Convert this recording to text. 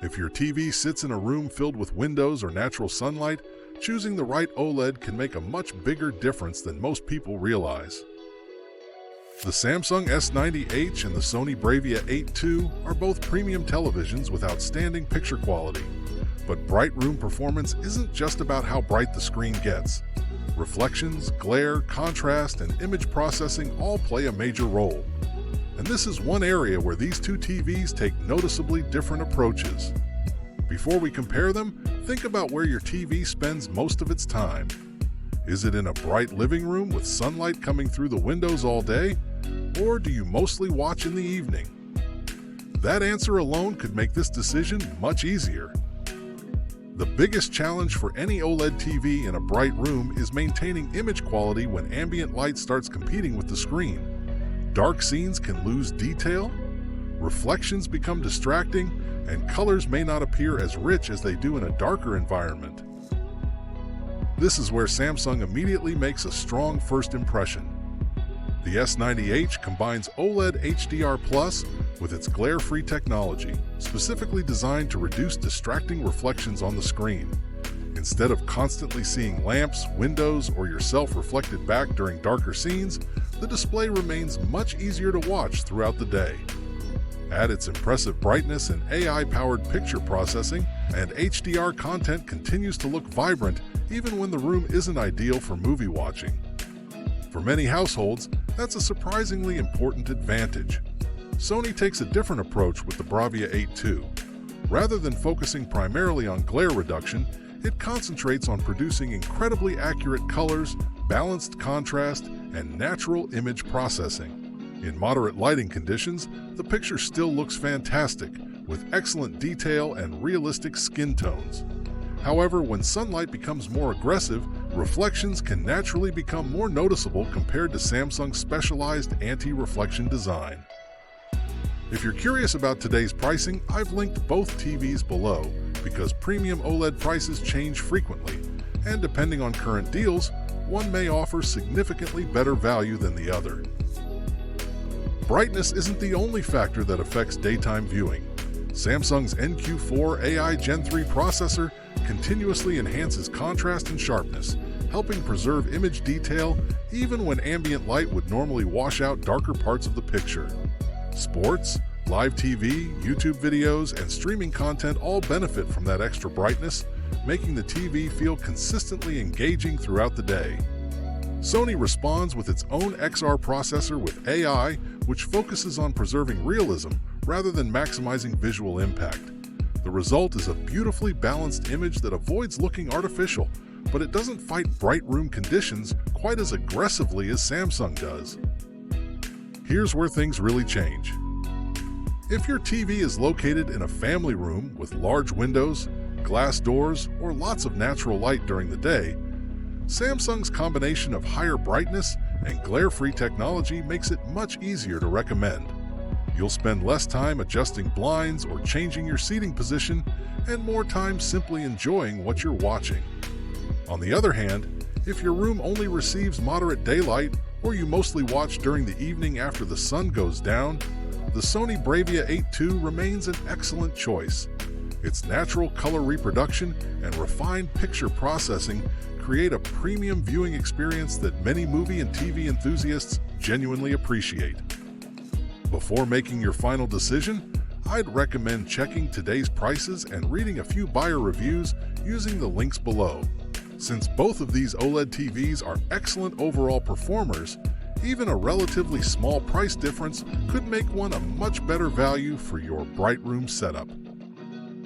If your TV sits in a room filled with windows or natural sunlight, choosing the right OLED can make a much bigger difference than most people realize. The Samsung S90H and the Sony BRAVIA 8 II are both premium televisions with outstanding picture quality. But bright room performance isn't just about how bright the screen gets. Reflections, glare, contrast, and image processing all play a major role. And this is one area where these two TVs take noticeably different approaches. Before we compare them, think about where your TV spends most of its time. Is it in a bright living room with sunlight coming through the windows all day? Or do you mostly watch in the evening? That answer alone could make this decision much easier. The biggest challenge for any OLED TV in a bright room is maintaining image quality when ambient light starts competing with the screen. Dark scenes can lose detail, reflections become distracting, and colors may not appear as rich as they do in a darker environment. This is where Samsung immediately makes a strong first impression. The S90H combines OLED HDR+ with its glare-free technology, specifically designed to reduce distracting reflections on the screen. Instead of constantly seeing lamps, windows, or yourself reflected back during darker scenes, the display remains much easier to watch throughout the day. Add its impressive brightness and AI-powered picture processing, and HDR content continues to look vibrant even when the room isn't ideal for movie watching. For many households, that's a surprisingly important advantage. Sony takes a different approach with the BRAVIA 8 II. Rather than focusing primarily on glare reduction, it concentrates on producing incredibly accurate colors, balanced contrast, and natural image processing. In moderate lighting conditions, the picture still looks fantastic, with excellent detail and realistic skin tones. However, when sunlight becomes more aggressive, reflections can naturally become more noticeable compared to Samsung's specialized anti-reflection design. If you're curious about today's pricing, I've linked both TVs below because premium OLED prices change frequently, and depending on current deals, one may offer significantly better value than the other. Brightness isn't the only factor that affects daytime viewing. Samsung's NQ4 AI Gen 3 processor continuously enhances contrast and sharpness, helping preserve image detail even when ambient light would normally wash out darker parts of the picture. Sports, live TV, YouTube videos, and streaming content all benefit from that extra brightness, making the TV feel consistently engaging throughout the day. Sony responds with its own XR processor with AI, which focuses on preserving realism rather than maximizing visual impact. The result is a beautifully balanced image that avoids looking artificial, but it doesn't fight bright room conditions quite as aggressively as Samsung does. Here's where things really change. If your TV is located in a family room with large windows, glass doors, or lots of natural light during the day, Samsung's combination of higher brightness and glare-free technology makes it much easier to recommend. You'll spend less time adjusting blinds or changing your seating position, and more time simply enjoying what you're watching. On the other hand, if your room only receives moderate daylight or you mostly watch during the evening after the sun goes down, the Sony BRAVIA 8 II remains an excellent choice. Its natural color reproduction and refined picture processing create a premium viewing experience that many movie and TV enthusiasts genuinely appreciate. Before making your final decision, I'd recommend checking today's prices and reading a few buyer reviews using the links below. Since both of these OLED TVs are excellent overall performers, even a relatively small price difference could make one a much better value for your bright room setup.